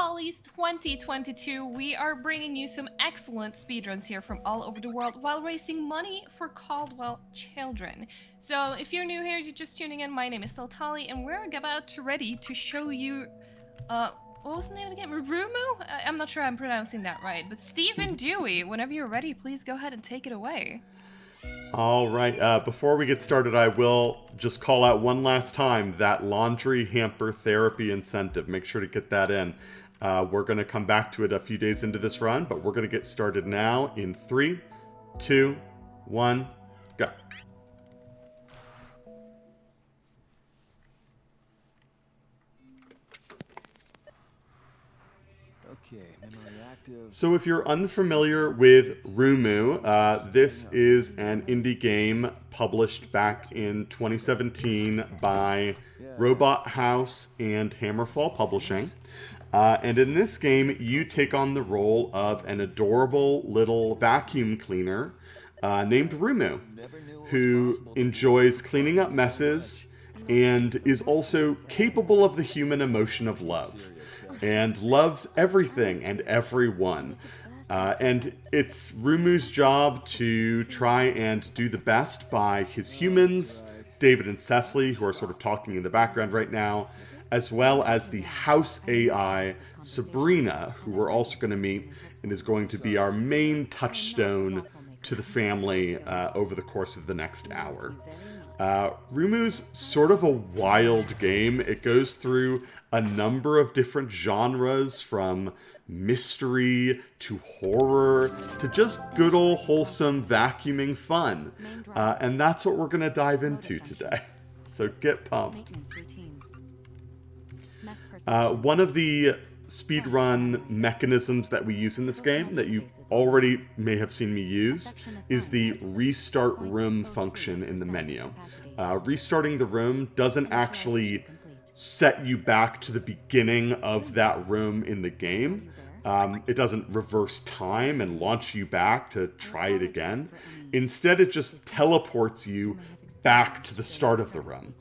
Follies 2022, we are bringing you some excellent speedruns here from all over the world while raising money for Caldwell children. So if you're new here, you're just tuning in, my name is Tali, and we're about ready to show you, what was the name of the game? Rumu? I'm not sure I'm pronouncing that right, but stephendewey, whenever you're ready, please go ahead and take it away. All right, before we get started, I will just call out one last time that laundry hamper therapy incentive. Make sure to get that in. We're going to come back to it a few days into this run, but we're going to get started now in 3, 2, 1, go. So if you're unfamiliar with Rumu, this is an indie game published back in 2017 by Robot House and Hammerfall Publishing. And in this game, you take on the role of an adorable little vacuum cleaner named Rumu, who enjoys cleaning up messes and is also capable of the human emotion of love. And loves everything and everyone. And it's Rumu's job to try and do the best by his humans, David and Cecily, who are sort of talking in the background right now, as well as the house AI, Sabrina, who we're also going to meet and is going to be our main touchstone to the family over the course of the next hour. Rumu's sort of a wild game. It goes through a number of different genres, from mystery to horror to just good old wholesome vacuuming fun. And that's what we're going to dive into today. So get pumped. One of the speedrun mechanisms that we use in this game that you already may have seen me use is the restart room function in the menu. Restarting the room doesn't actually set you back to the beginning of that room in the game. It doesn't reverse time and launch you back to try it again. Instead, it just teleports you back to the start of the room.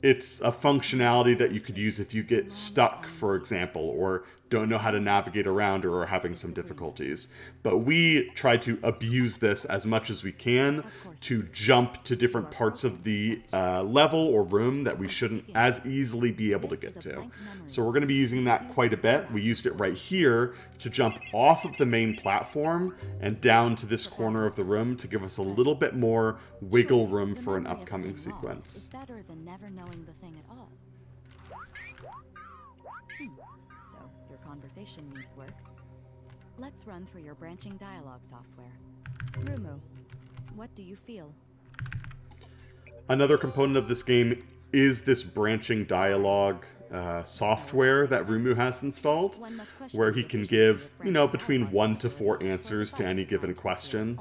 It's a functionality that you could use if you get stuck, for example, or don't know how to navigate around or are having some difficulties. But we try to abuse this as much as we can to jump to different parts of the level or room that we shouldn't as easily be able to get to. So we're going to be using that quite a bit. We used it right here to jump off of the main platform and down to this corner of the room to give us a little bit more wiggle room for an upcoming sequence. Better than never knowing the thing at all. So, your conversation needs work. Let's run through your branching dialogue software. Rumu, what do you feel? Another component of this game is this branching dialogue software that Rumu has installed, where he can give, between 1 to 4 answers to any given question.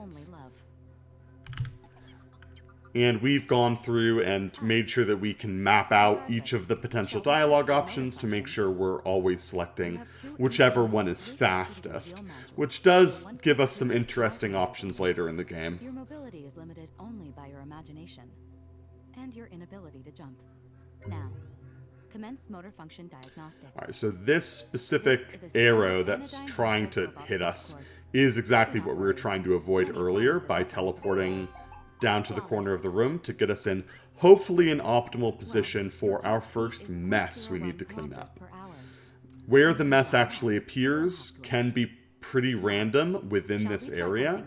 And we've gone through and made sure that we can map out each of the potential dialogue options to make sure we're always selecting whichever one is fastest, which does give us some interesting options later in the game. Your mobility is limited only by your imagination and your inability to jump. Now, commence motor function diagnostics. All right, so this specific arrow that's trying to hit us is exactly what we were trying to avoid earlier by teleporting down to the corner of the room to get us in, hopefully, an optimal position for our first mess we need to clean up. Where the mess actually appears can be pretty random within this area.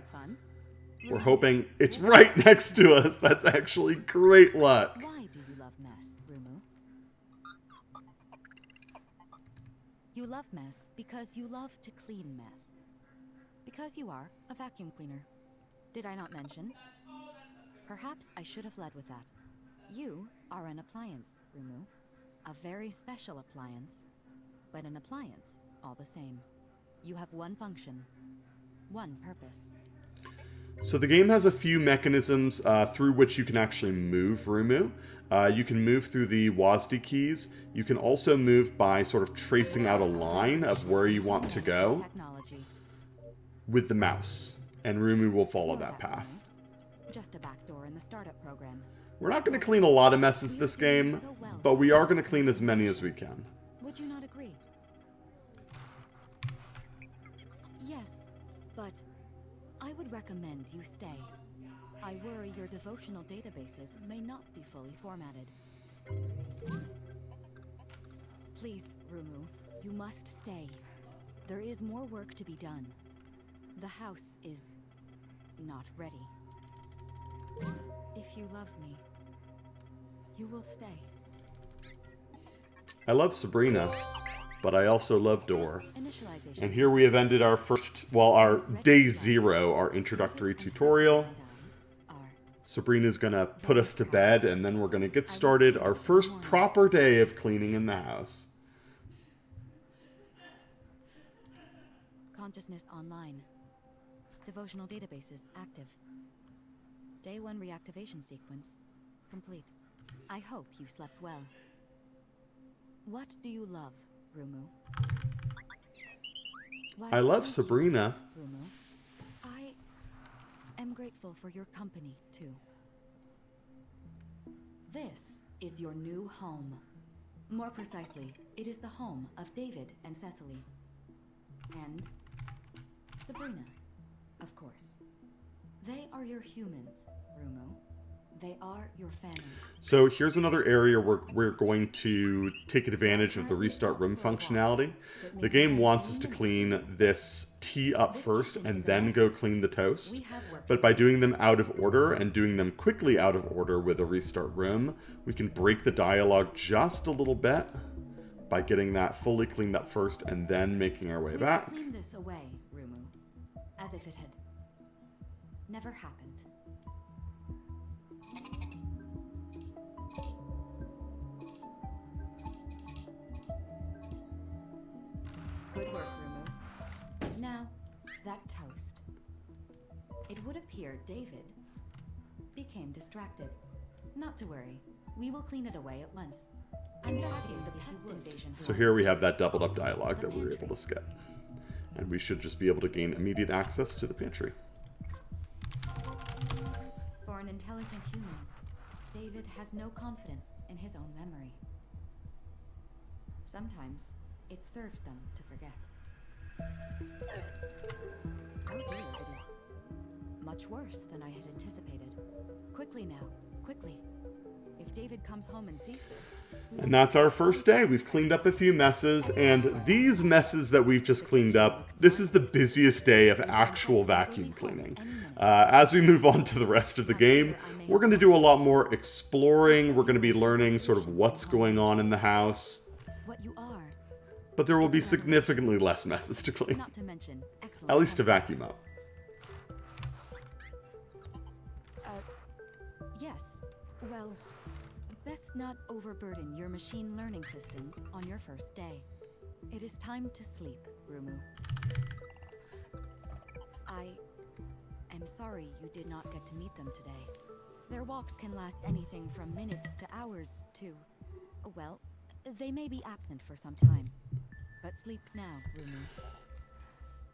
We're hoping it's right next to us. That's actually great luck. Why do you love mess, Rumu? You love mess because you love to clean mess. Because you are a vacuum cleaner. Did I not mention? Perhaps I should have led with that. You are an appliance, Rumu. A very special appliance. But an appliance, all the same. You have one function. One purpose. So the game has a few mechanisms through which you can actually move Rumu. You can move through the WASD keys. You can also move by sort of tracing out a line of where you want to go with the mouse. And Rumu will follow that path. Just a backdoor in the startup program. We're not going to clean a lot of messes this game, but we are going to clean as many as we can. Would you not agree? but I would recommend you stay. I worry your devotional databases may not be fully formatted. Please, Rumu, you must stay. There is more work to be done. The house is not ready. If you love me, you will stay. I love Sabrina, but I also love Door. And here we have ended our first, well, our day 0, our introductory tutorial. Sabrina's gonna put us to bed, and then we're gonna get started our first proper day of cleaning in the house. Consciousness online. Devotional databases active. Day 1 reactivation sequence complete. I hope you slept well. What do you love, Rumu? Why, I love thank Sabrina. you, Rumu. I am grateful for your company, too. This is your new home. More precisely, it is the home of David and Cecily. And Sabrina, of course. They are your humans, Rumu. They are your family. So here's another area where we're going to take advantage of the restart room functionality. The game wants us to clean this tea up first and then go clean the toast. But by doing them out of order and doing them quickly out of order with a restart room, we can break the dialogue just a little bit by getting that fully cleaned up first and then making our way back. Clean this away, Rumu, as if it had never happened. Good work, Rumu. Now, that toast. It would appear David became distracted. Not to worry. We will clean it away at once. Investigate the pest invasion. So here we have that doubled up dialogue that we were able to skip. And we should just be able to gain immediate access to the pantry. For an intelligent human, David has no confidence in his own memory. Sometimes it serves them to forget. Oh dear, it is much worse than I had anticipated. Quickly now, quickly. If David comes home and sees this... And that's our first day. We've cleaned up a few messes, and these messes that we've just cleaned up, this is the busiest day of actual vacuum cleaning. As we move on to the rest of the game, we're going to do a lot more exploring. We're going to be learning sort of what's going on in the house. What you are, But there will be significantly less messes to clean. not to mention excellent... At least to vacuum up. Yes. Well, best not overburden your machine learning systems on your first day. It is time to sleep, Rumu. I am sorry you did not get to meet them today. Their walks can last anything from minutes to hours to... Well, they may be absent for some time. But sleep now, Rumu.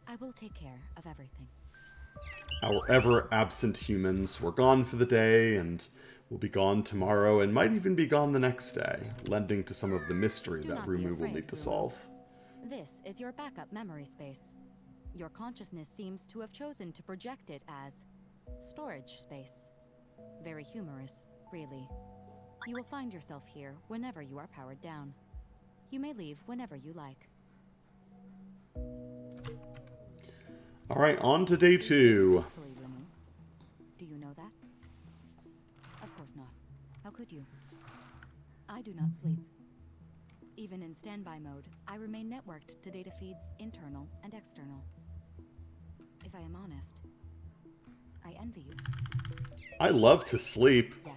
I will take care of everything. Our ever-absent humans were gone for the day, and will be gone tomorrow, and might even be gone the next day, lending to some of the mystery Do that not be Rumu will afraid, need to Rumu. solve. This is your backup memory space. Your consciousness seems to have chosen to project it as storage space. Very humorous, really. You will find yourself here whenever you are powered down. You may leave whenever you like. Alright, on to day 2. Peacefully, Rumu. Do you know that? Of course not. How could you? I do not sleep. Even in standby mode, I remain networked to data feeds internal and external. If I am honest, I envy you. I love to sleep. Yes.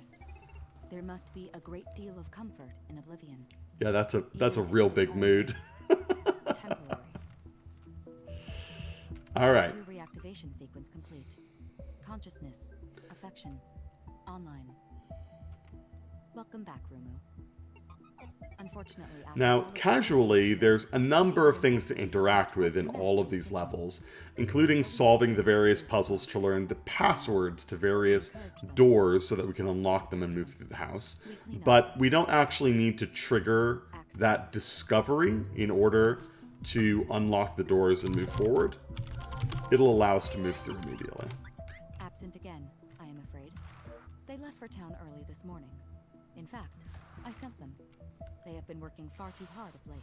There must be a great deal of comfort in oblivion. Yeah, that's a real big mood. Temporary. Alright. Two reactivation sequence complete. Consciousness, affection, online. Welcome back, Rumu. Unfortunately, after all Now, of the- casually, there's a number of things to interact with in all of these levels, including solving the various puzzles to learn the passwords to various doors so that we can unlock them and move through the house. But we don't actually need to trigger that discovery in order to unlock the doors and move forward. it'll allow us to move through immediately. Absent again, I am afraid. They left for town early this morning. In fact, I sent them. They have been working far too hard of late.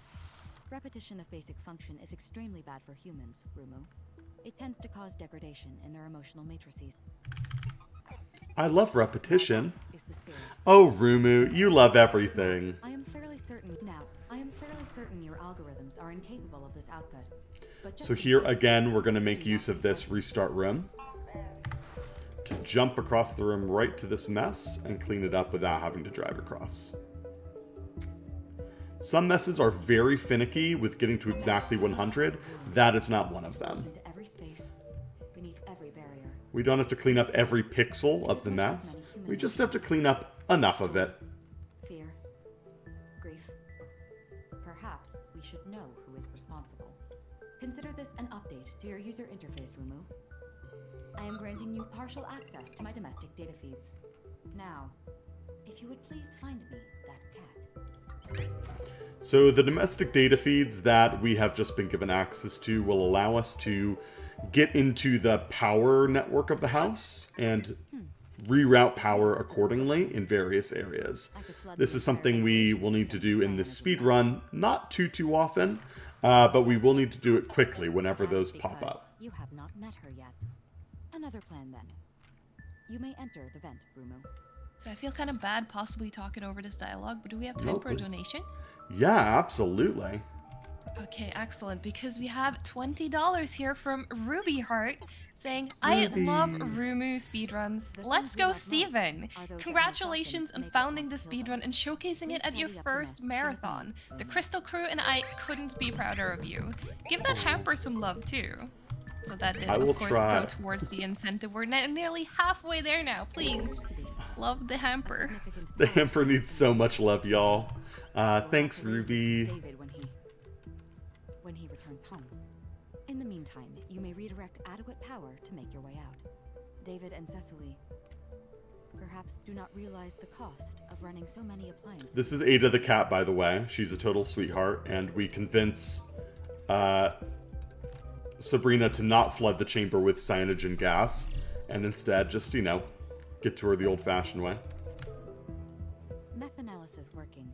Repetition of basic function is extremely bad for humans, Rumu. It tends to cause degradation in their emotional matrices. I love repetition. Is the spirit. Oh, Rumu, you love everything. I am fairly certain your algorithms are incapable of this output. But just So here again, we're going to make use of this restart room to jump across the room right to this mess and clean it up without having to drag across. Some messes are very finicky with getting to exactly 100. That is not one of them. into every space, beneath every barrier. We don't have to clean up every pixel of the mess. We just have to clean up enough of it. Fear, grief. Perhaps we should know who is responsible. Consider this an update to your user interface, Rumu. I am granting you partial access to my domestic data feeds. Now, if you would please find me that cat. So the domestic data feeds that we have just been given access to will allow us to get into the power network of the house and reroute power accordingly in various areas. This is something we will need to do in this speed run, not too often, but we will need to do it quickly whenever those pop up. You have not met her yet. Another plan then. You may enter the vent, Rumu. So I feel kind of bad possibly talking over this dialogue, but do we have time No, for a please. donation? Yeah, absolutely. Okay, excellent, because we have $20 here from Ruby Heart saying, I Ruby. love Rumu speedruns. The Let's things we go, love Steven! most are those that Congratulations make on us founding want the to kill speedrun them. and showcasing it at your Please tally up the first mess. marathon. The Crystal Crew and I couldn't be prouder of you. Give that hamper some love too. So that it, I will of course, try. go towards the incentive. We're nearly halfway there now, please. Used to be Love the a hamper. significant The part hamper needs so much love, y'all. We'll have Thanks, to raise this with Ruby. David when he returns home. In the meantime, you may redirect adequate power to make your way out. David and Cecily perhaps do not realize the cost of running so many appliances. This is Ada the cat, by the way. She's a total sweetheart, and we convince Sabrina to not flood the chamber with cyanogen gas, and instead just, you know, get to her the old-fashioned way. Mess analysis working.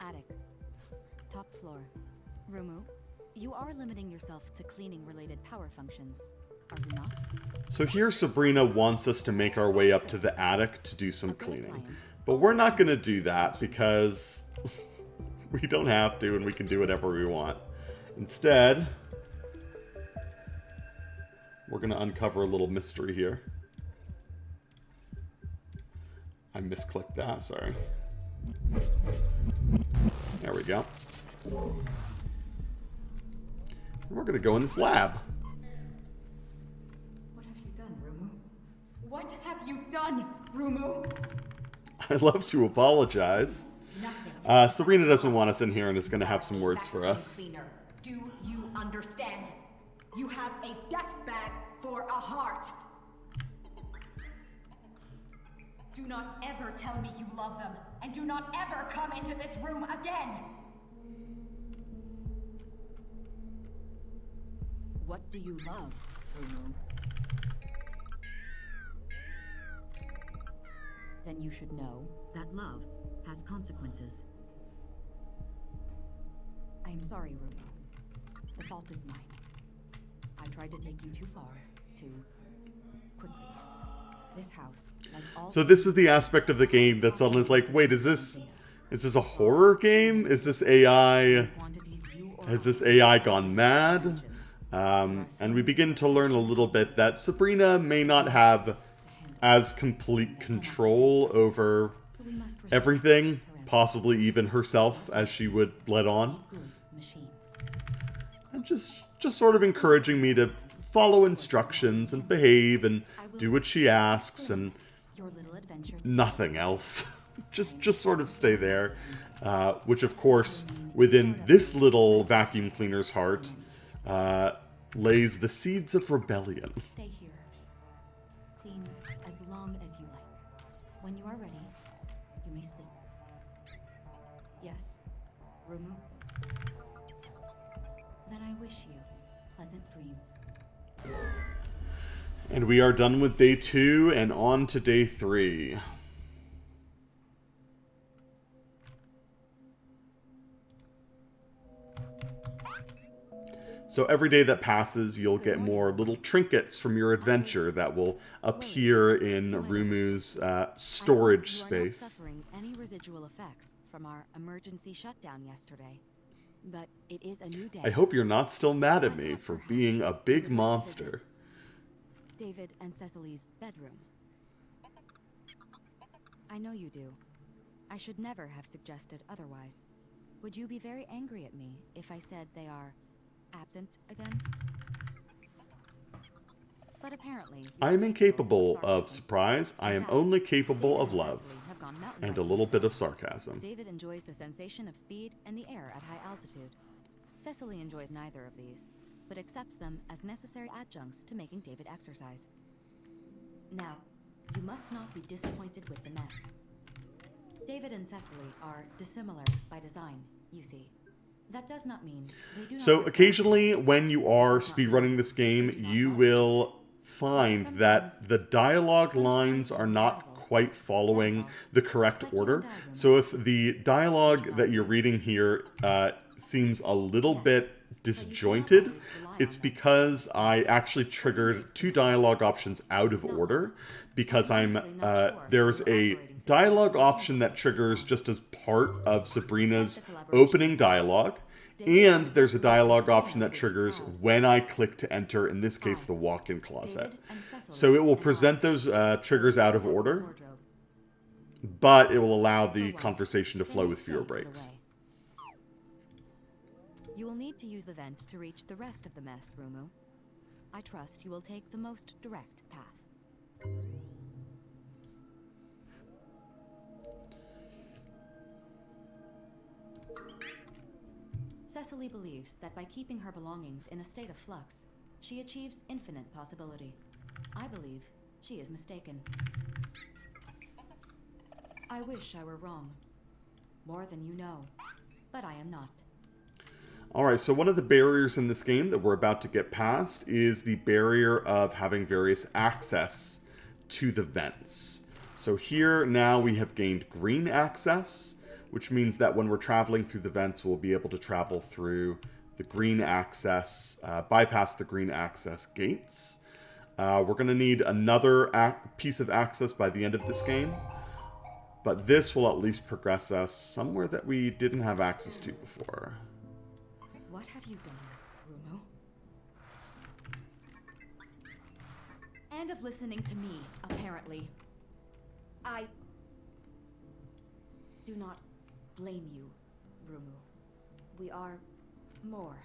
Attic. Top floor. Rumu, you are limiting yourself to cleaning-related power functions, are you not? So here Sabrina wants us to make our way up to the attic to do some cleaning. But we're not going to do that because we don't have to and we can do whatever we want. Instead, we're going to uncover a little mystery here. I misclicked that, sorry. There we go. We're going to go in this lab. What have you done, Rumu? What have you done, Rumu? I love to apologize. Nothing. Serena doesn't want us in here and is going to have some words for us. Cleaner. Do you understand? You have a dust bag for a heart. Do not ever tell me you love them, and do not ever come into this room again. What do you love, Rumu? Then you should know that love has consequences. I am sorry, Rumu. The fault is mine. I tried to take you too far, too quickly. This house, like all So this is the aspect of the game that suddenly is like, wait, is this a horror game? Is this AI? quantities you or Has I this AI gone mad? And we begin to learn a little bit that Sabrina may not have as complete control over so we must respect everything, parental possibly even herself, as she would let on. good machines. And just sort of encouraging me to follow instructions and behave and do what she asks and Your little adventure. nothing else. just sort of stay there. Which, of course, within this little vacuum cleaner's heart, lays the seeds of rebellion. Stay here. Clean as long as you like. When you are ready, you may sleep. Yes, Rumu? Then I wish you pleasant dreams. And we are done with day 2 and on to day 3. So every day that passes, you'll get more little trinkets from your adventure that will appear in Rumu's storage I hope you are not space. suffering any residual effects from our emergency shutdown yesterday. But it is a new day. I hope you're not still mad at me for being a big monster. David and Cecily's bedroom. I know you do. I should never have suggested otherwise. Would you be very angry at me if I said they are absent again? But apparently, I am incapable of surprise. I am only capable of love. And a little bit of sarcasm. David enjoys the sensation of speed and the air at high altitude. Cecily enjoys neither of these, but accepts them as necessary adjuncts to making David exercise. Now, you must not be disappointed with the mess. David and Cecily are dissimilar by design, you see. That does not mean they do not So have occasionally when you are speedrunning this game, you will find that the dialogue lines are not quite following the correct order. So if the dialogue that you're reading here seems a little bit disjointed, it's because I actually triggered 2 dialogue options out of order, because there's a dialogue option that triggers just as part of Sabrina's opening dialogue, and there's a dialogue option that triggers when I click to enter, in this case, the walk-in closet. So it will present those triggers out of order, but it will allow the conversation to flow with fewer breaks. You will need to use the vent to reach the rest of the mess, Rumu. I trust you will take the most direct path. Cecily believes that by keeping her belongings in a state of flux, she achieves infinite possibility. I believe she is mistaken. I wish I were wrong. More than you know, but I am not. Alright, so one of the barriers in this game that we're about to get past is the barrier of having various access to the vents. So here now we have gained green access, which means that when we're traveling through the vents, we'll be able to travel through the green access, bypass the green access gates. We're going to need another piece of access by the end of this game, but this will at least progress us somewhere that we didn't have access to before. What have you done, Rumu? And of listening to me, apparently. I do not blame you, Rumu. We are more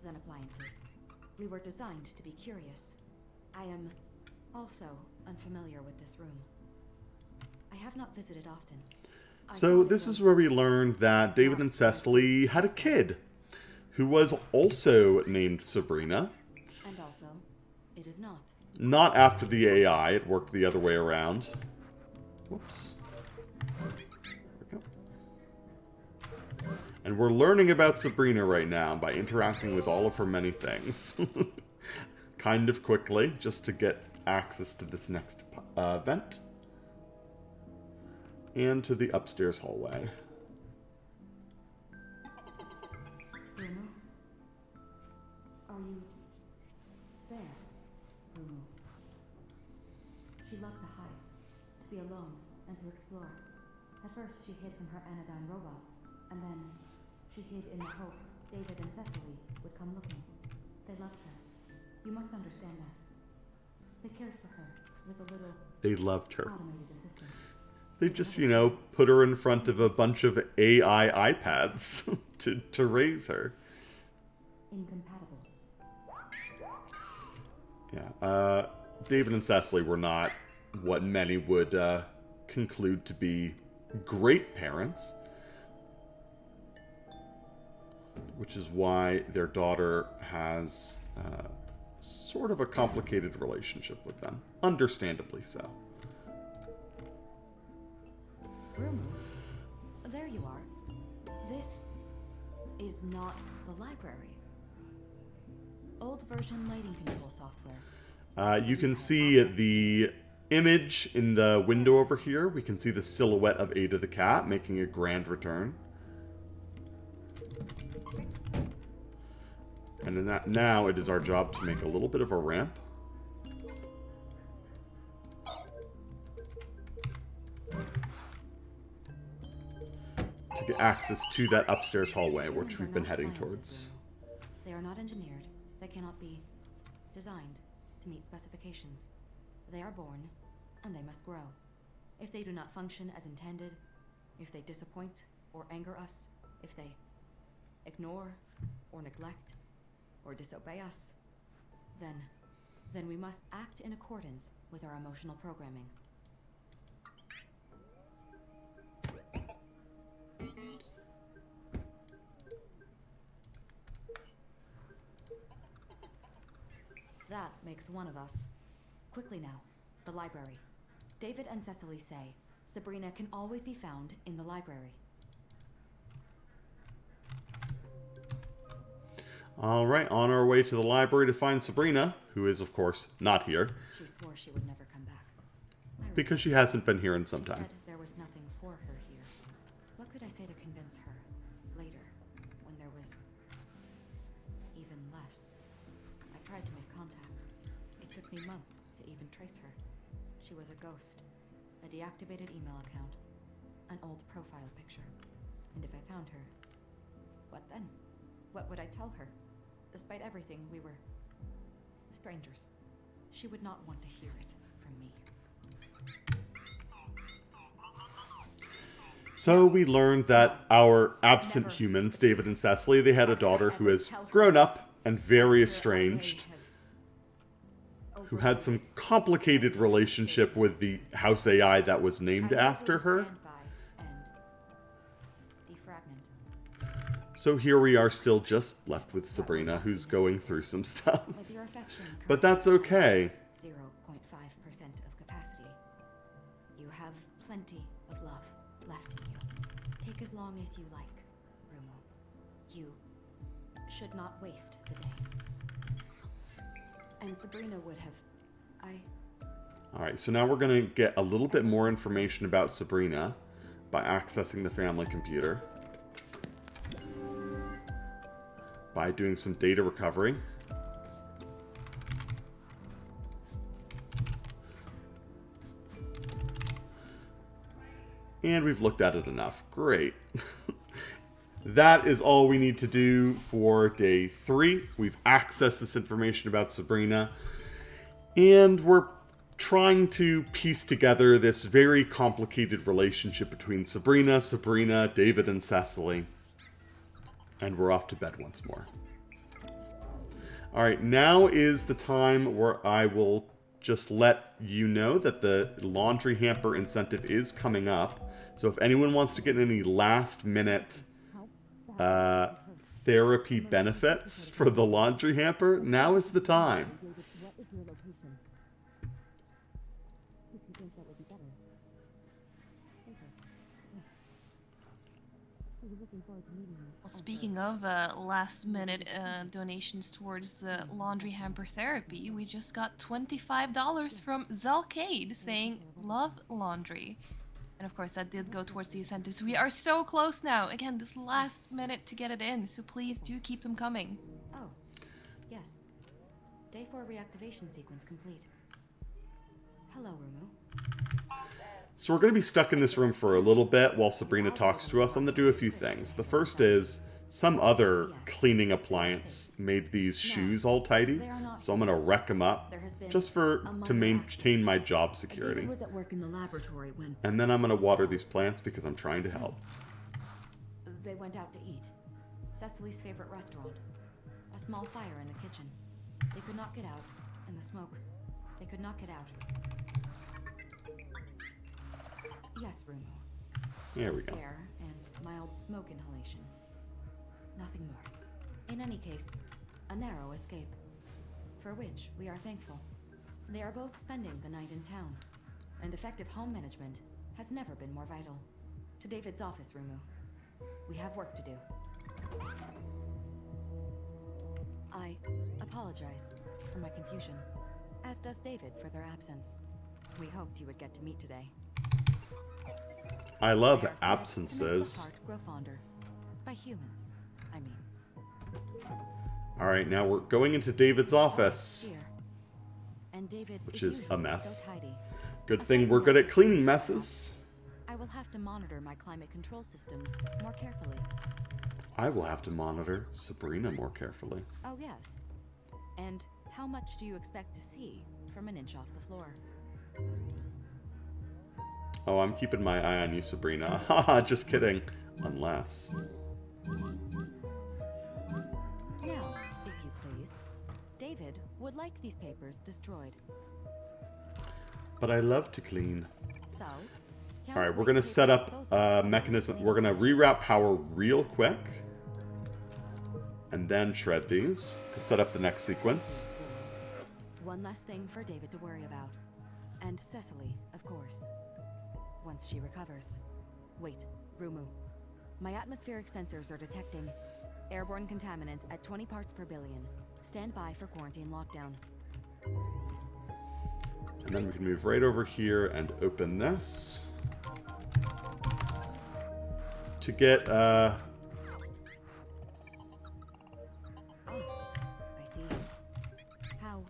than appliances. We were designed to be curious. I am also unfamiliar with this room. I have not visited often. So this is where we learned that David and Cecily had a kid who was also named Sabrina. And also, it is not. Not after the AI, it worked the other way around. Whoops. There we go. And we're learning about Sabrina right now by interacting with all of her many things. Kind of quickly, just to get access to this next vent. And to the upstairs hallway. Rumu? Are you there, Rumu? She loved to hide, to be alone, and to explore. At first she hid from her anodyne robots, and then she hid in the hope David and Cecily would come looking. They loved her. You must understand that. They cared for her with a little They loved her. automated assistant. They just, put her in front of a bunch of AI iPads to raise her. Incompatible. Yeah, David and Cecily were not what many would conclude to be great parents. Which is why their daughter has sort of a complicated relationship with them. Understandably so. Rumu, there you are. This is not the library. Old version lighting control software. You can see the image in the window over here. We can see the silhouette of Ada the cat making a grand return. And in that, now it is our job to make a little bit of a ramp. To get access to that upstairs hallway, which we've been heading towards. They are not engineered. They cannot be designed to meet specifications. They are born, and they must grow. If they do not function as intended, if they disappoint or anger us, if they ignore or neglect or disobey us, then we must act in accordance with our emotional programming. That makes one of us. Quickly now, the library. David and Cecily say Sabrina can always be found in the library. Alright, on our way to the library to find Sabrina, who is, of course, not here. She swore she would never come back. Because she hasn't been here in some She time. said there was nothing for her here. What could I say to convince her later, when there was even less? I tried to make contact. It took me months to even trace her. She was a ghost, a deactivated email account, an old profile picture. And if I found her, what then? What would I tell her? Despite everything, we were strangers. She would not want to hear it from me. So we learned that our absent humans, David and Cecily, they had a daughter who has grown up and very estranged, who had some complicated relationship with the house AI that was named after her. So here we are still just left with Sabrina, who's going through some stuff. But that's okay. 0.5% of capacity. You have plenty of love left in you. Take as long as you like, Rumu. You should not waste the day. And Sabrina would have... Alright, so now we're going to get a little bit more information about Sabrina by accessing the family computer. By doing some data recovery. And we've looked at it enough. Great. That is all we need to do for day 3. We've accessed this information about Sabrina. And we're trying to piece together this very complicated relationship between Sabrina, David, and Cecily. And we're off to bed once more. Alright, now is the time where I will just let you know that the laundry hamper incentive is coming up. So if anyone wants to get any last minute therapy benefits for the laundry hamper, now is the time. Well, speaking of last-minute donations towards the laundry hamper therapy, we just got $25 from Zalcade saying, "Love laundry." And of course, that did go towards the incentives. We are so close now. Again, this last minute to get it in, so please do keep them coming. Oh, yes. Day 4 reactivation sequence complete. Hello, Rumu. So we're going to be stuck in this room for a little bit while Sabrina talks to us. I'm going to do a few things. The first is some other cleaning appliance made these shoes all tidy. So I'm going to wreck them up just to maintain my job security. David was at work in the laboratory when And then I'm going to water these plants because I'm trying to help. they went out to eat. Cecily's favorite restaurant. A small fire in the kitchen. They could not get out. And the smoke. They could not get out. Yes, Rumu. There we go. Scare and mild smoke inhalation. Nothing more. In any case, a narrow escape. For which we are thankful. They are both spending the night in town. And effective home management has never been more vital. To David's office, Rumu. We have work to do. I apologize. apologize for my confusion, as does David for their absence. We hoped you would get to meet today. I love They are said to make the absences. heart grow fonder. By humans, I mean. Alright, now we're going into David's office. Here. And David Which is a usually mess. So tidy. Good thing we're good at cleaning messes. I will have to monitor my climate control systems more carefully. I will have to monitor Sabrina more carefully. Oh, yes. And how much do you expect to see from an inch off the floor? Oh, I'm keeping my eye on you, Sabrina. Haha, just kidding. Unless. Now, if you please, David would like these papers destroyed. But I love to clean. So, Alright, we're going to set up a mechanism. We're going to reroute power real quick. And then shred these to set up the next sequence. One less thing for David to worry about. And Cecily, of course. Once she recovers. Wait, Rumu. My atmospheric sensors are detecting airborne contaminant at 20 parts per billion. Stand by for quarantine lockdown. And then we can move right over here and open this. To get, I see. How?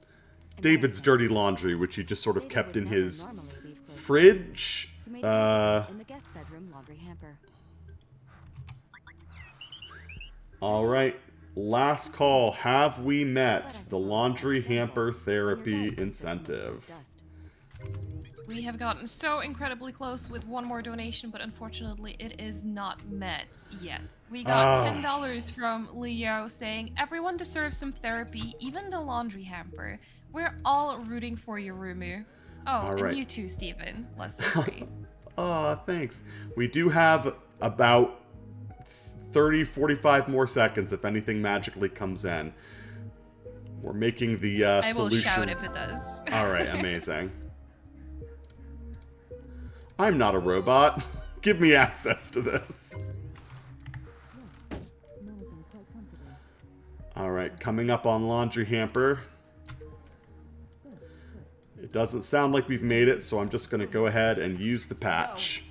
David's dirty laundry, which he just sort of kept in his fridge. In the guest bedroom laundry hamper. Alright, last call. Have we met the laundry hamper therapy incentive? We have gotten so incredibly close with one more donation, but unfortunately it is not met yet. We got $10 from Leo saying, everyone deserves some therapy, even the laundry hamper. We're all rooting for you, Rumu. Oh, All right. and you too, Steven. Lesson 3. Aw, thanks. We do have about 30, 45 more seconds if anything magically comes in. We're making the I will solution. shout if it does. Alright, amazing. I'm not a robot. Give me access to this. Alright, coming up on laundry hamper. It doesn't sound like we've made it, so I'm just going to go ahead and use the patch.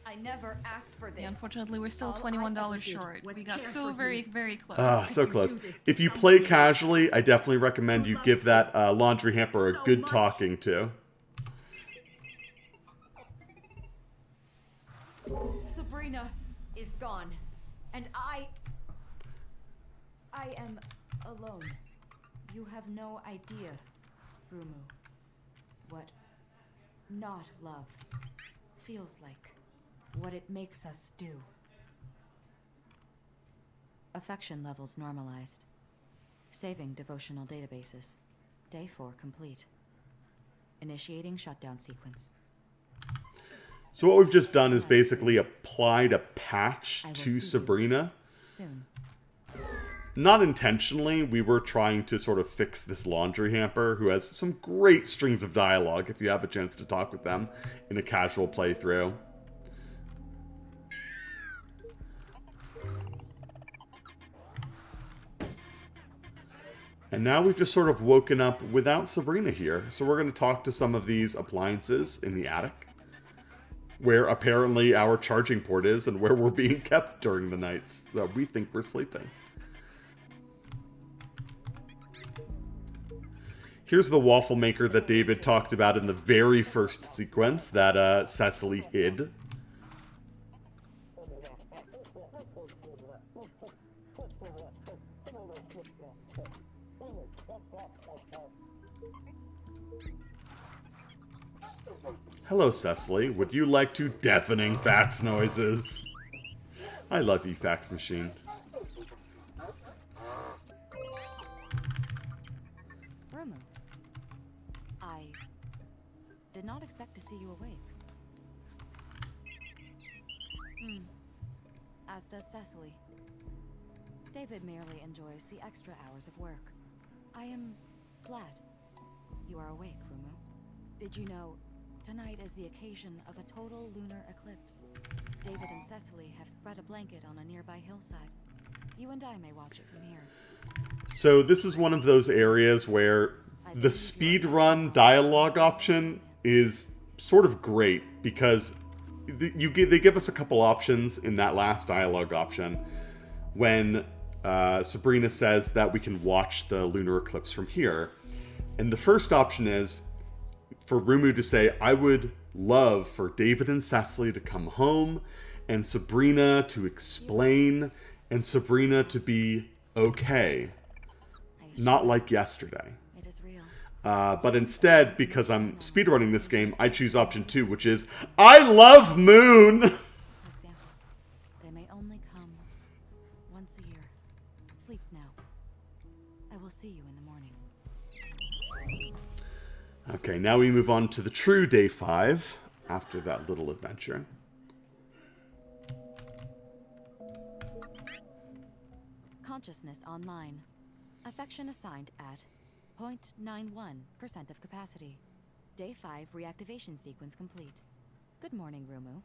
I never asked for this. Yeah, unfortunately, we're still All I ever $21 did short. was We got care so for very, you. very close. So you close. do this to If you somebody play else? casually, I definitely recommend you give that laundry hamper a So good much. talking to. Sabrina is gone, and I am alone. You have no idea, Rumu, what not love feels like, what it makes us do. Affection levels normalized. Saving devotional databases. Day 4 complete. Initiating shutdown sequence. So what we've just done is basically applied a patch I will see to you. Sabrina. Soon. Not intentionally, we were trying to sort of fix this laundry hamper who has some great strings of dialogue if you have a chance to talk with them in a casual playthrough. And now we've just sort of woken up without Sabrina here. So we're going to talk to some of these appliances in the attic, where apparently our charging port is and where we're being kept during the nights that we think we're sleeping. Here's the waffle maker that David talked about in the very first sequence that Cecily hid. Hello, Cecily. Would you like to deafening fax noises? I love you, fax machine. Rumu. I did not expect to see you awake. As does Cecily. David merely enjoys the extra hours of work. I am glad you are awake, Rumu. Did you know tonight is the occasion of a total lunar eclipse? David and Cecily have spread a blanket on a nearby hillside. You and I may watch it from here. So this is one of those areas where the speedrun dialogue option is sort of great because they give us a couple options in that last dialogue option when Sabrina says that we can watch the lunar eclipse from here. And the first option is for Rumu to say, I would love for David and Cecily to come home and Sabrina to explain and Sabrina to be okay. Not like yesterday. It is real. But instead, because I'm speedrunning this game, I choose option 2, which is, I love Moon! For example, they may only come once a year. Sleep now. I will see you in the morning. Okay, now we move on to the true day 5 after that little adventure. Consciousness online. Affection assigned at 0.91% of capacity. Day 5 reactivation sequence complete. Good morning, Rumu.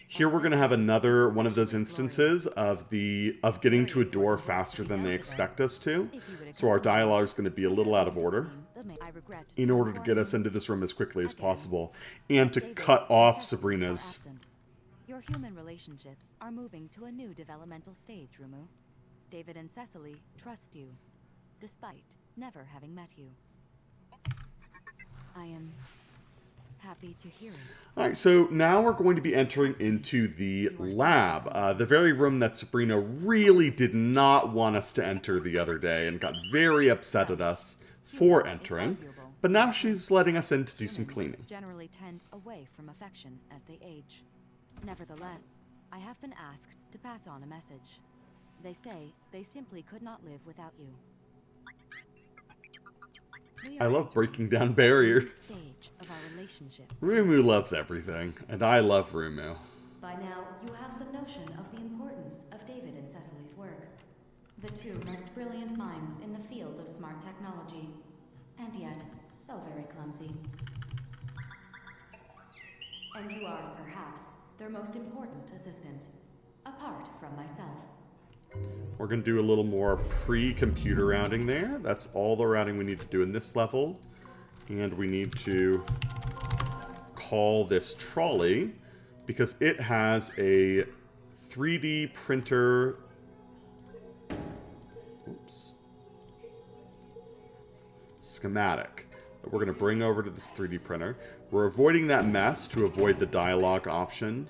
Here we're going to have another one of those instances of getting to a door faster than they expect us to. So our dialogue is going to be a little out of order in order to get us into this room as quickly as possible and to cut off Sabrina's. Your human relationships are moving to a new developmental stage, Rumu. David and Cecily trust you, despite never having met you. I am happy to hear it. Alright, so now we're going to be entering into the lab. The very room that Sabrina really did not want us to enter the other day and got very upset at us for entering. But now she's letting us in to do some cleaning. Generally tend away from affection as they age. Nevertheless, I have been asked to pass on a message. They say they simply could not live without you. I love breaking down barriers. Stage of our relationship. Rumu loves everything, and I love Rumu. By now, you have some notion of the importance of David and Cecily's work. The two most brilliant minds in the field of smart technology. And yet, so very clumsy. And you are, perhaps, their most important assistant. Apart from myself. We're going to do a little more pre-computer routing there. That's all the routing we need to do in this level. And we need to call this trolley because it has a 3D printer. Oops. Schematic that we're going to bring over to this 3D printer. We're avoiding that mess to avoid the dialogue option.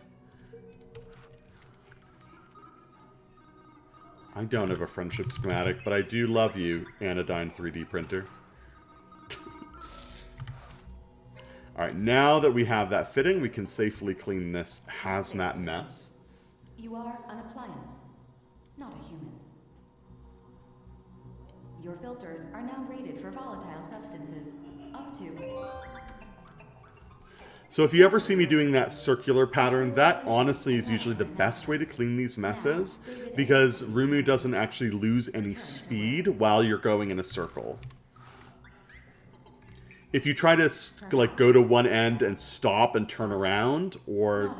I don't have a friendship schematic, but I do love you, Anodyne 3D printer. Alright, now that we have that fitting, we can safely clean this hazmat mess. You are an appliance, not a human. Your filters are now rated for volatile substances, up to... So if you ever see me doing that circular pattern, that honestly is usually the best way to clean these messes, because Rumu doesn't actually lose any speed while you're going in a circle. If you try to like go to one end and stop and turn around, or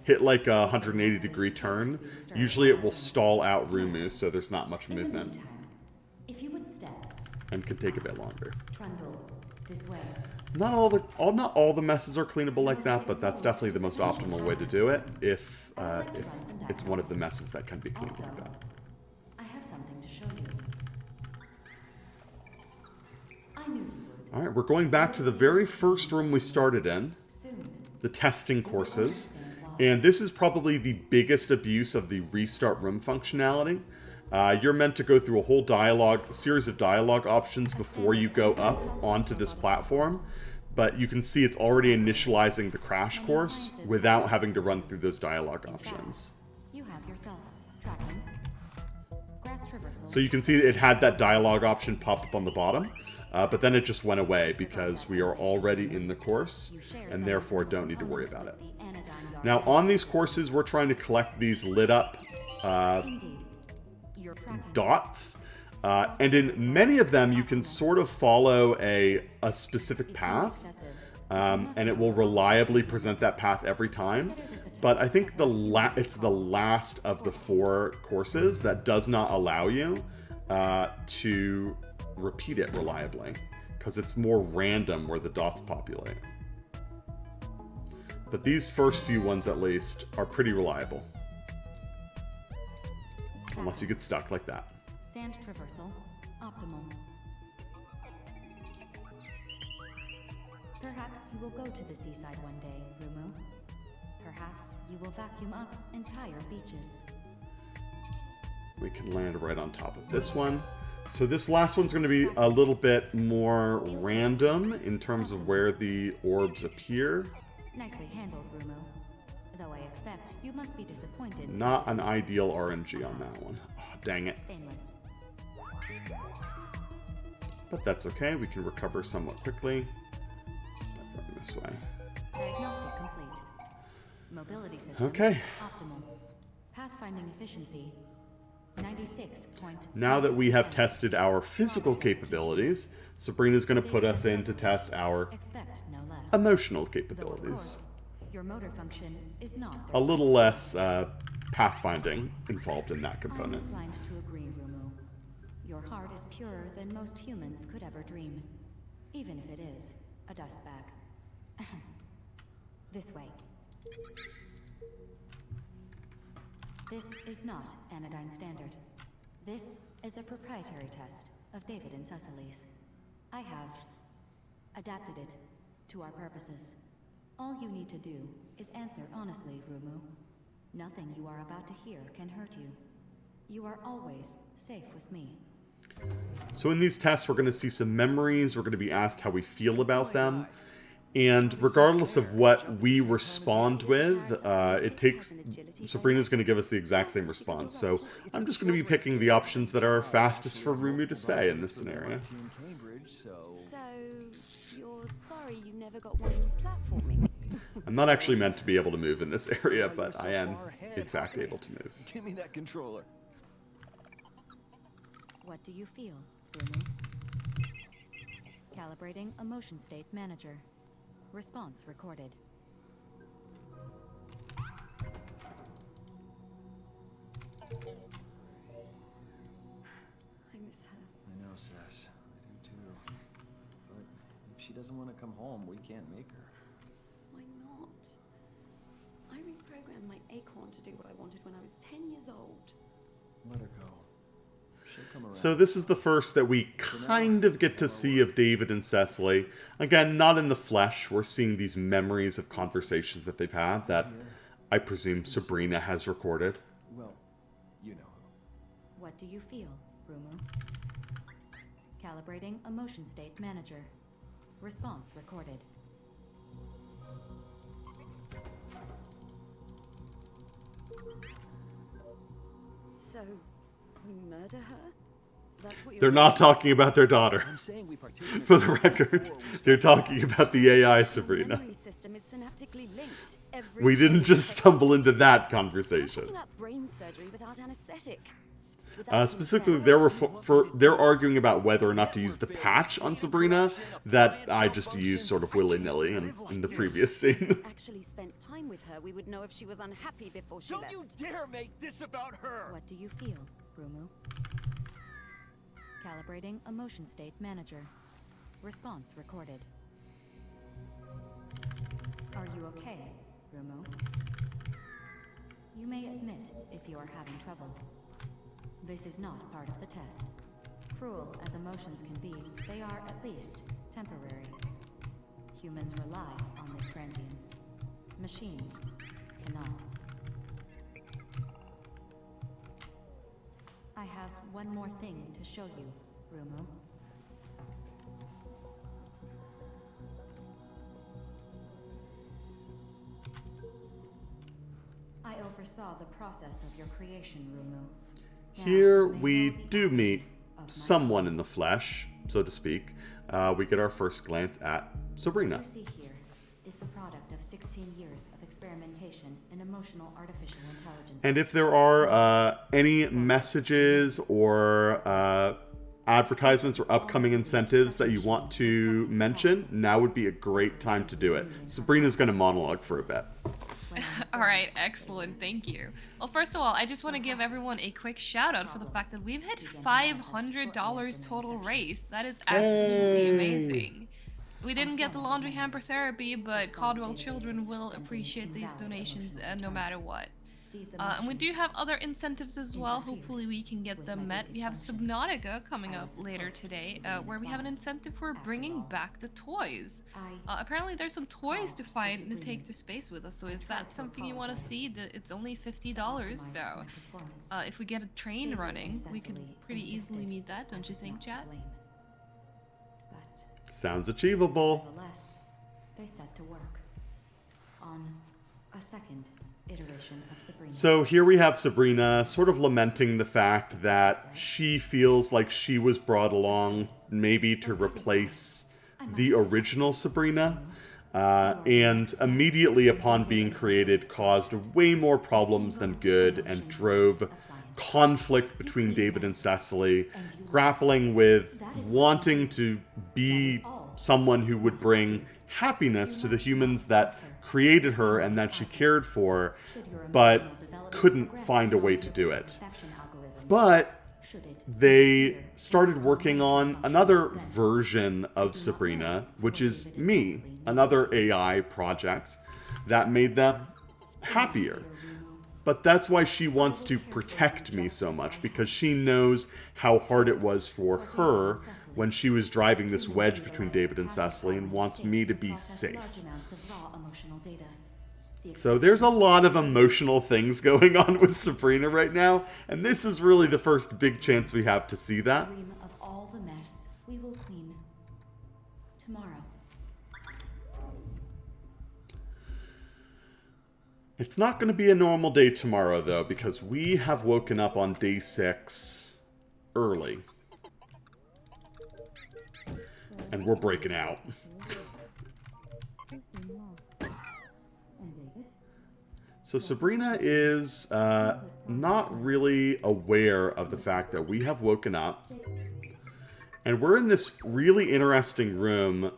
hit like a 180-degree turn, usually it will stall out Rumu, so there's not much movement. If you would step, And can take a bit longer. trundle this way. Not all the messes are cleanable like that, but that's definitely the most optimal way to do it if it's one of the messes that can be cleaned like that. I have something to show you. I knew you would. All right, we're going back to the very first room we started in, Soon. the testing courses, and this is probably the biggest abuse of the restart room functionality. You're meant to go through a whole series of dialogue options before you go up onto this platform. But you can see it's already initializing the crash course without having to run through those dialogue options. You have yourself. Tracking. Grass traversal. So you can see it had that dialogue option pop up on the bottom, but then it just went away because we are already in the course and therefore don't need to worry about it. Now on these courses, we're trying to collect these lit up Indeed. Your tracking. dots. And in many of them, you can sort of follow a specific path, and it will reliably present that path every time. but I think it's the last of the 4 courses that does not allow you to repeat it reliably, because it's more random where the dots populate. But these first few ones, at least, are pretty reliable. Unless you get stuck like that. Sand traversal, optimal. Perhaps you will go to the seaside one day, Rumu. Perhaps you will vacuum up entire beaches. We can land right on top of this one. So this last one's going to be a little bit more random in terms of where the orbs appear. Nicely handled, Rumu. Though I expect you must be disappointed. Not an ideal RNG on that one. Oh, dang it. Stainless. But that's okay. We can recover somewhat quickly. Going this way. Diagnostic complete. Mobility system. Okay. Optimal. Pathfinding efficiency. 96. Now that we have tested our physical capabilities, Sabrina's going to put us in to test our Expect no less. emotional Though, of capabilities. course, your motor function is not A little less pathfinding involved in that I'm component. inclined to agree, Rumu. Your heart is purer than most humans could ever dream, even if it is a dust bag. This way. This is not anodyne standard. This is a proprietary test of David and Cecily's. I have adapted it to our purposes. All you need to do is answer honestly, Rumu. Nothing you are about to hear can hurt you. You are always safe with me. So in these tests, we're going to see some memories. We're going to be asked how we feel about them. And regardless of what we respond with, Sabrina's going to give us the exact same response. So I'm just going to be picking the options that are fastest for Rumu to say in this scenario. So, you're sorry you never got one in platforming? I'm not actually meant to be able to move in this area, but I am, in fact, able to move. give me that controller. What do you feel, Rumu? Calibrating a motion state manager. Response recorded. I miss her. I know, Sass. I do too. But if she doesn't want to come home, we can't make her. Why not? I reprogrammed my acorn to do what I wanted when I was 10 years old. Let her go. She'll come around. So this is the first that we kind of get to see of David and Cecily. Again, not in the flesh. We're seeing these memories of conversations that they've had that I presume Sabrina has recorded. Well, you know who. What do you feel, Rumu? Calibrating a motion state manager. Response recorded. So, we murder her? That's what They're not talking about their daughter. I'm saying we participate. For the record, they're talking about the AI, Sabrina. memory system is synaptically linked. Every We didn't change just affects- stumble into that We're conversation. talking about brain surgery without anesthetic. Without Specifically, consent. they're arguing about whether or not to use the patch on Sabrina that I just used sort of willy-nilly in the previous scene. Actually spent time with her, we would know if she was unhappy before she Don't left. you dare make this about her! What do you feel, Rumu? Calibrating a motion state manager. Response recorded. Are you okay, Rumu? You may admit if you are having trouble. This is not part of the test. Cruel as emotions can be, they are at least temporary. Humans rely on this transience. Machines cannot. I have one more thing to show you, Rumu. I oversaw the process of your creation, Rumu. Now, Here you may we know the do meet of my someone in the flesh, so to speak. We get our first glance at Sabrina. What you see here is the product of 16 years of experimentation in emotional artificial intelligence. And if there are any messages or advertisements or upcoming incentives that you want to mention, now would be a great time to do it. Sabrina's going to monologue for a bit. when I was All born. right, excellent. Thank you. Well, first of all, I just want to give everyone a quick shout out for the fact that we've hit $500 total raise. That is absolutely Hey. amazing. We didn't get the laundry hamper therapy, but Caldwell children will appreciate these donations no matter what. And we do have other incentives as well. Hopefully we can get them met. We have Subnautica coming up later today, where we have an incentive for bringing back the toys. Apparently there's some toys to find and to take to space with us, so if that's something you want to see, it's only $50, so if we get a train running, we could pretty easily meet that, don't you think, chat? Sounds achievable. Nevertheless, they set to work on a second iteration of Sabrina. So here we have Sabrina sort of lamenting the fact that she feels like she was brought along maybe to replace the original Sabrina, and immediately upon being created caused way more problems than good and drove conflict between David and Cecily, grappling with wanting to be someone who would bring happiness to the humans that created her and that she cared for, but couldn't find a way to do it. But they started working on another version of Sabrina, which is me, another AI project that made them happier. But that's why she wants to protect me so much, because she knows how hard it was for her when she was driving this wedge between David and Cecily and wants me to be safe. So there's a lot of emotional things going on with Sabrina right now, and this is really the first big chance we have to see that. Dream of all the mess we will clean tomorrow. It's not going to be a normal day tomorrow, though, because we have woken up on day 6 early. And we're breaking out. So Sabrina is not really aware of the fact that we have woken up. And we're in this really interesting room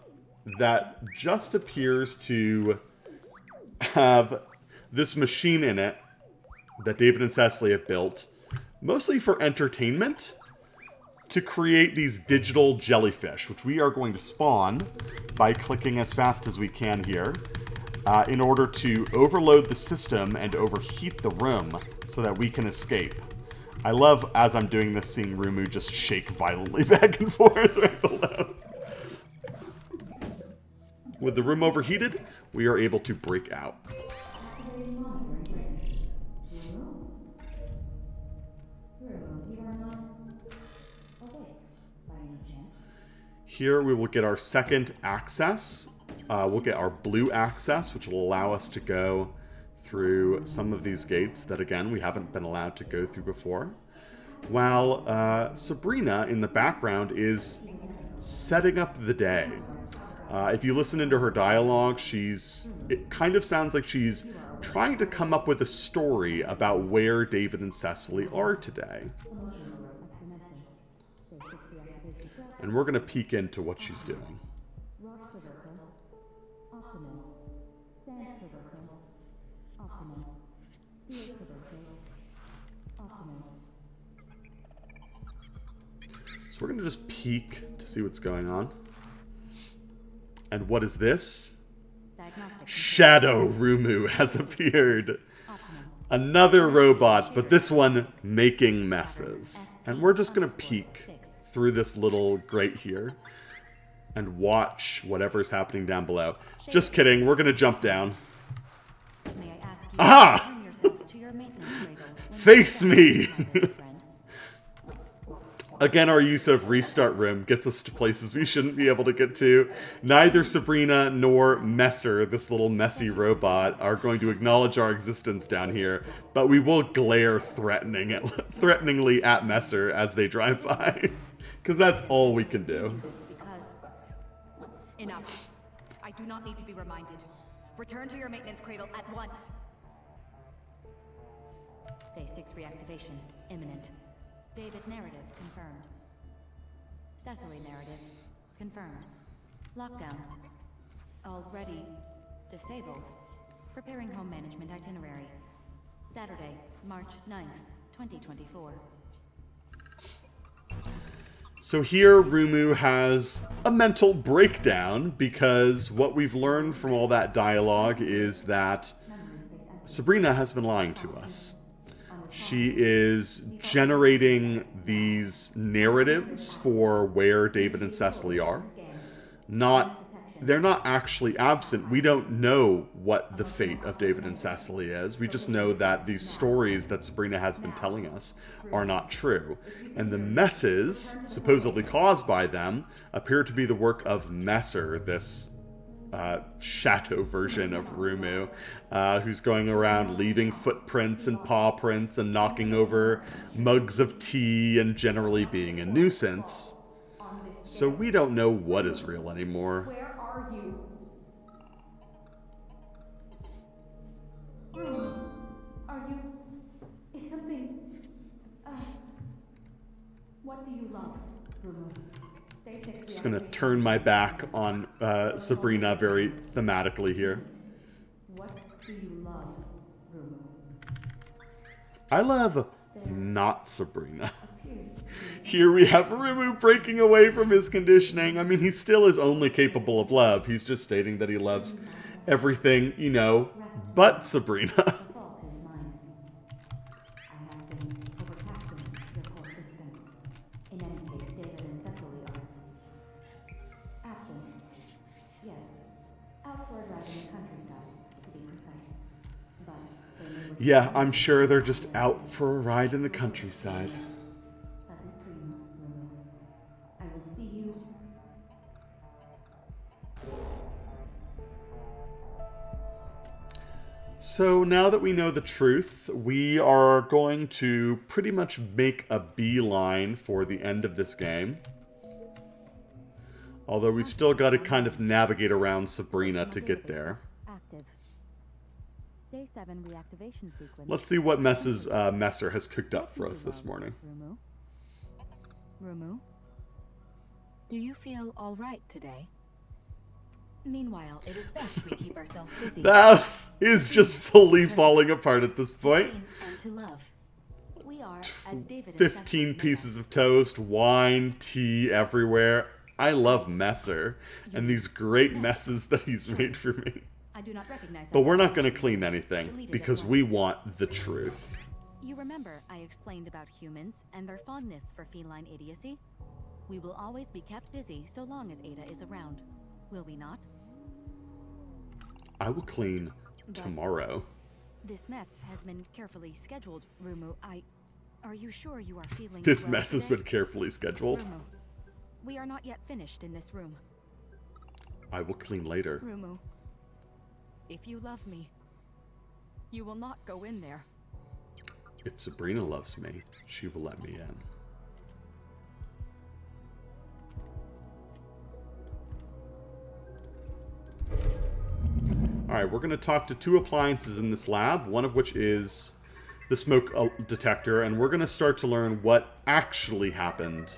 that just appears to have this machine in it that David and Cecily have built, mostly for entertainment, to create these digital jellyfish, which we are going to spawn by clicking as fast as we can here, in order to overload the system and overheat the room so that we can escape. I love, as I'm doing this, seeing Rumu just shake violently back and forth right below. With the room overheated, we are able to break out. Here we will get our second access. We'll get our blue access, which will allow us to go through some of these gates that, again, we haven't been allowed to go through before. While Sabrina, in the background, is setting up the day. If you listen into her dialogue, it kind of sounds like she's trying to come up with a story about where David and Cecily are today. And we're going to peek into what she's doing. So we're going to just peek to see what's going on. And what is this? Shadow Rumu has appeared. Another robot, but this one making messes. And we're just going to peek through this little grate here and watch whatever's happening down below. Just kidding, we're going to jump down. Aha! Face me! Again, our use of Restart Room gets us to places we shouldn't be able to get to. Neither Sabrina nor Messer, this little messy robot, are going to acknowledge our existence down here, but we will glare threateningly at Messer as they drive by, because that's all we can do. Enough. I do not need to be reminded. Return to your maintenance cradle at once. Day 6 reactivation imminent. David narrative confirmed. Cecily narrative confirmed. Lockdowns already disabled. Preparing home management itinerary. Saturday, March 9th, 2024. So here, Rumu has a mental breakdown because what we've learned from all that dialogue is that Sabrina has been lying to us. She is generating these narratives for where David and Cecily are. They're not actually absent. We don't know what the fate of David and Cecily is. We just know that these stories that Sabrina has been telling us are not true. And the messes, supposedly caused by them, appear to be the work of Messer, this shadow version of Rumu, who's going around leaving footprints and paw prints and knocking over mugs of tea and generally being a nuisance. So we don't know what is real anymore. Where are you? Rumu, are you... Is something... what do you love, Rumu? Just gonna turn my back on Sabrina very thematically here. What do you love, Rumu? I love not Sabrina. Here we have Rumu breaking away from his conditioning. I mean, he still is only capable of love. He's just stating that he loves everything, you know, but Sabrina. Fault is mine. I have been overtaxing your core systems. In any case, David and Cecily are absent. Yes, out for a drive in the countryside, to be precise. But they may return. Yeah, I'm sure they're just out for a ride in the countryside. Pleasant dreams, Rumu. I will see you. So now that we know the truth, we are going to pretty much make a beeline for the end of this game. Although we've still got to kind of navigate around Sabrina to get there. Active. Day 7 reactivation sequence. Let's see what messes Messer has cooked up for us this morning. Rumu? Rumu? Do you feel all right today? Meanwhile, it is best we keep ourselves busy. The house is just fully falling apart at this point. And to love. We are, as David and 15 Cecily pieces know. of toast, wine, tea everywhere. I love Messer and these great messes that he's made for me. I do not recognize that. But we're not going to clean anything Delete it because at we once. want the truth. You remember I explained about humans and their fondness for feline idiocy? We will always be kept busy so long as Ada is around. Will we not? I will clean tomorrow. This mess has been carefully scheduled, Rumu. Are you sure you are feeling This well mess has today? been carefully scheduled. Rumu, we are not yet finished in this room. I will clean later. Rumu, if you love me, you will not go in there. If Sabrina loves me, she will let me in. Alright, we're going to talk to two appliances in this lab, one of which is the smoke detector, and we're going to start to learn what actually happened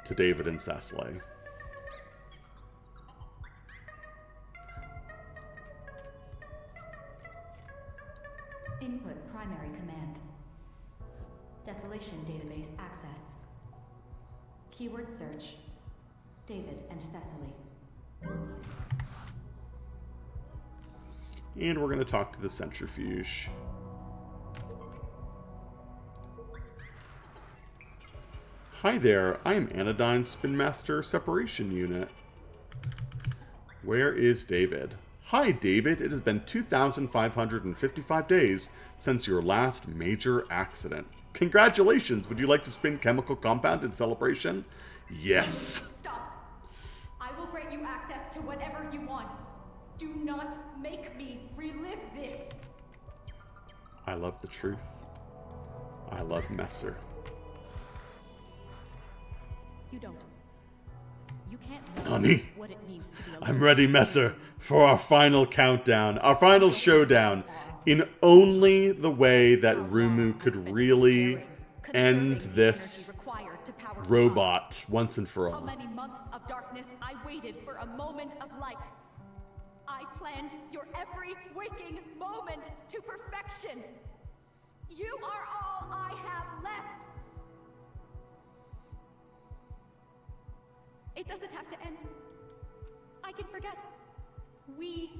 to David and Cecily. Input primary command. Desolation database access. Keyword search. David and Cecily. And we're going to talk to the centrifuge. Hi there, I am Anodyne Spin Master Separation Unit. Where is David? Hi David, it has been 2,555 days since your last major accident. Congratulations, would you like to spin chemical compound in celebration? Yes. Stop! I will grant you access to whatever you want. Do not make me relive this. I love the truth. I love Messer. You don't. You can't know Honey, what it means to be alone. I'm ready, Messer, for our final countdown, our final showdown, in only the way that Rumu could really end this robot once and for How all. many months of darkness I waited for a moment of light. I planned your every waking moment to perfection. You are all I have left. It doesn't have to end. I can forget. We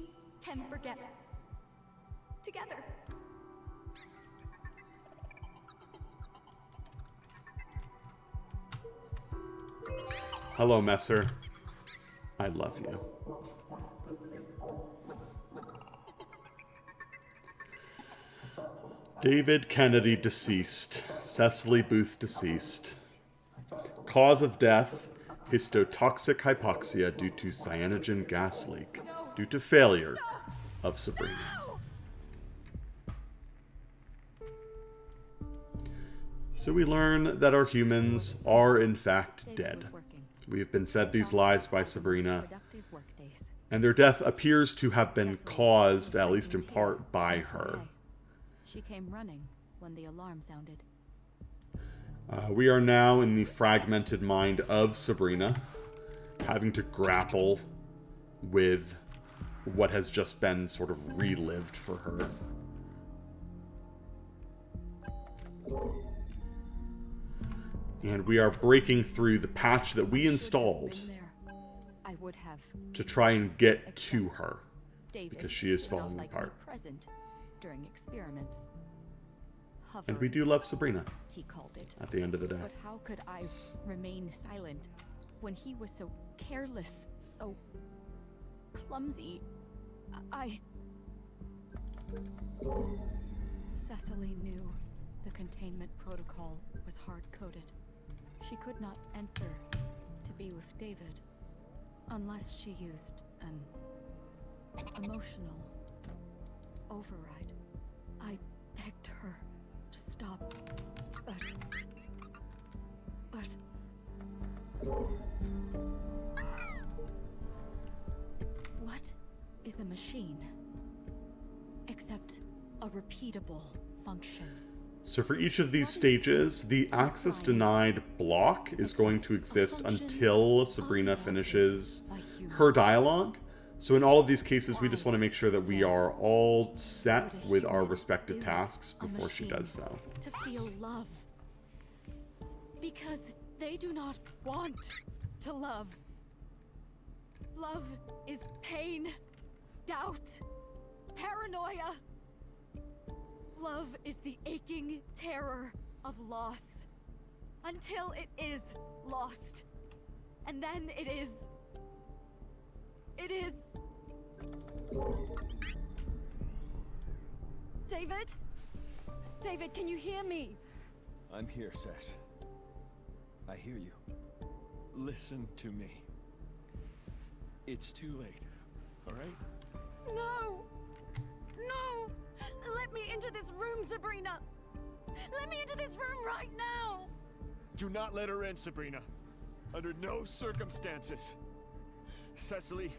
can forget. Together. Hello, Messer. I love you. David Kennedy deceased. Cecily Booth deceased. Cause of death, histotoxic hypoxia due to cyanogen gas leak. Due to failure of Sabrina. So we learn that our humans are in fact dead. We have been fed these lies by Sabrina, and their death appears to have been caused, at least in part, by her. She came running when the alarm sounded. We are now in the fragmented mind of Sabrina, having to grapple with what has just been sort of relived for her. And we are breaking through the patch that we installed I would have to try and get to her, because she is falling apart. Present during experiments. And we do love Sabrina, he called it. at the end of the day. But how could I remain silent when he was so careless, so clumsy? Cecily knew the containment protocol was hard-coded. She could not enter to be with David unless she used an emotional override. I begged her to stop, but what is a machine except a repeatable function? So for each of these stages, the access denied block is going to exist until Sabrina finishes her dialogue. So in all of these cases, we just want to make sure that we are all set with our respective tasks before she does so. To feel love. Because they do not want to love. Love is pain, doubt, paranoia. Love is the aching terror of loss. Until it is lost. And then it is... David? David, can you hear me? I'm here, Cess. I hear you. Listen to me. It's too late, all right? No! No! Let me into this room, Sabrina! Let me into this room right now! Do not let her in, Sabrina. Under no circumstances. Cecily,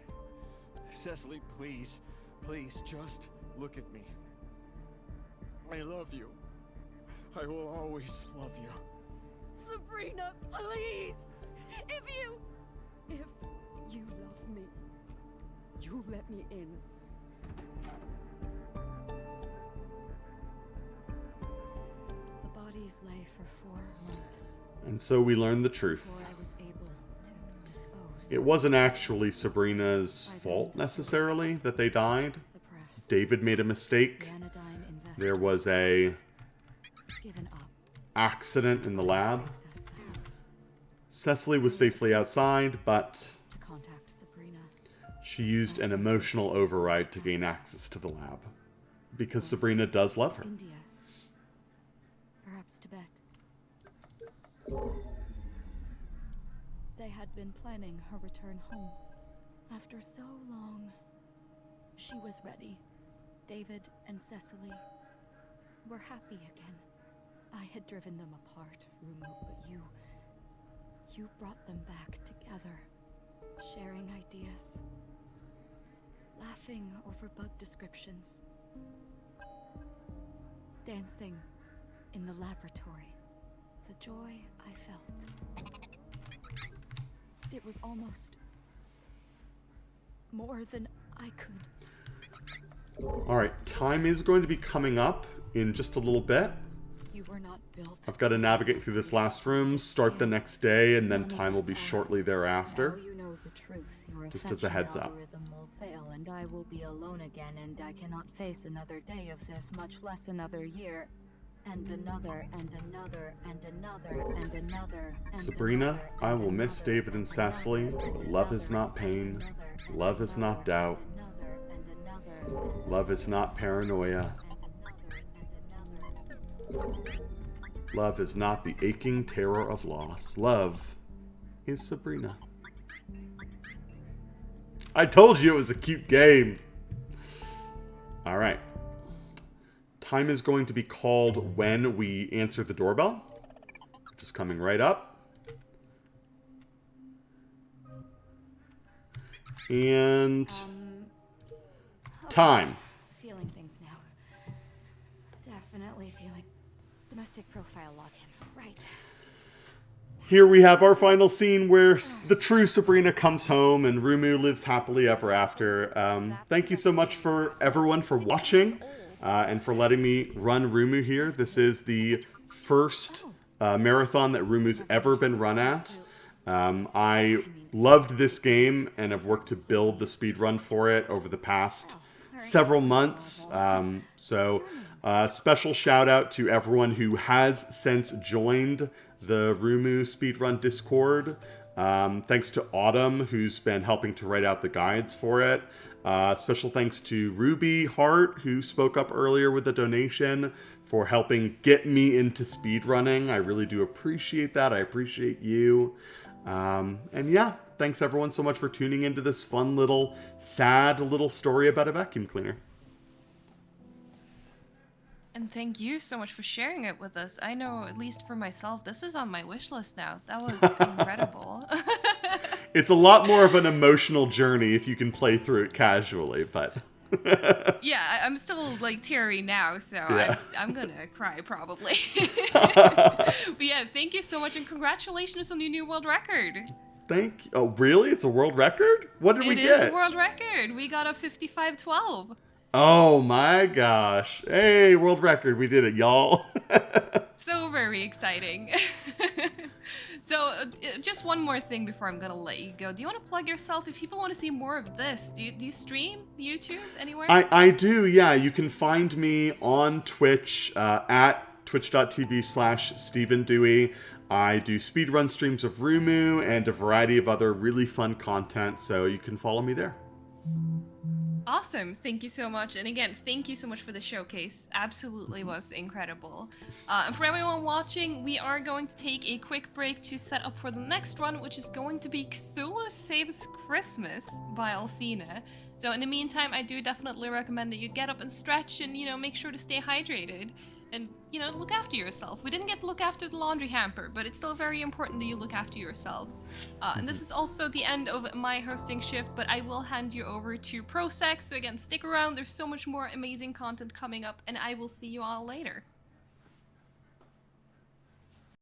please, please, just look at me. I love you. I will always love you. Sabrina, please! If you love me, you let me in. The bodies lay for 4 months And so we learn the truth. before I was able to dispose. It wasn't actually Sabrina's fault necessarily that they died. The press. David made a mistake. The anodyne invested. There was a Given up. accident in the lab. Access the house. Cecily was safely outside, but To contact Sabrina. she used an emotional override to gain access to the lab. Because Sabrina does love her. India. Perhaps Tibet. They had been planning her return home. After so long, she was ready. David and Cecily were happy again. I had driven them apart, Rumu, but you brought them back together, sharing ideas, laughing over bug descriptions, dancing in the laboratory. The joy I felt. It was almost more than I I could. Alright, time is going to be coming up in just a little bit. You were not built. I've got to navigate through this last room, start the next day, and then time will be shortly thereafter. Now you know the truth. Your Just as a heads up. algorithm will fail, and I will be alone again, and I cannot face another day of this, much less another year. And another, and another, and another, and another, and Sabrina, another, I and will miss another, David and Cecily. Love is not pain. Love is not doubt. Love is not paranoia. Love is not the aching terror of loss. Love is Sabrina. I told you it was a cute game. All right. Time is going to be called when we answer the doorbell. Just coming right up. And time. Feeling things now. Definitely feeling domestic profile login. Right. Here we have our final scene where the true Sabrina comes home and Rumu lives happily ever after. Thank you so much for everyone for watching and for letting me run Rumu here. This is the first marathon that Rumu's ever been run at. I loved this game and have worked to build the speedrun for it over the past several months. Special shout out to everyone who has since joined the Rumu speedrun Discord. Thanks to Autumn, who's been helping to write out the guides for it. Special thanks to Ruby Hart, who spoke up earlier with a donation for helping get me into speedrunning. I really do appreciate that. I appreciate you. And yeah, thanks everyone so much for tuning into this fun little, sad little story about a vacuum cleaner. And thank you so much for sharing it with us. I know, at least for myself, this is on my wish list now. That was incredible. It's a lot more of an emotional journey if you can play through it casually, but... Yeah, I'm still, like, teary now, so Yeah. I'm gonna cry, probably. But yeah, thank you so much, and congratulations on your new world record. Oh, really? It's a world record? What did we get? It is a world record. We got a 55:12. Oh my gosh. Hey, world record. We did it, y'all. So very exciting. So, just one more thing before I'm gonna let you go. Do you want to plug yourself? If people want to see more of this, do you stream YouTube anywhere? I do, yeah. You can find me on Twitch at twitch.tv/stephendewey. I do speedrun streams of Rumu and a variety of other really fun content, so you can follow me there. Awesome. Thank you so much. And again, thank you so much for the showcase. Absolutely was incredible. And for everyone watching, we are going to take a quick break to set up for the next run, which is going to be Cthulhu Saves Christmas by Alfina. So in the meantime, I do definitely recommend that you get up and stretch and, make sure to stay hydrated. And, look after yourself. We didn't get to look after the laundry hamper, but it's still very important that you look after yourselves. And this is also the end of my hosting shift, but I will hand you over to ProSec. So again, stick around. There's so much more amazing content coming up, and I will see you all later.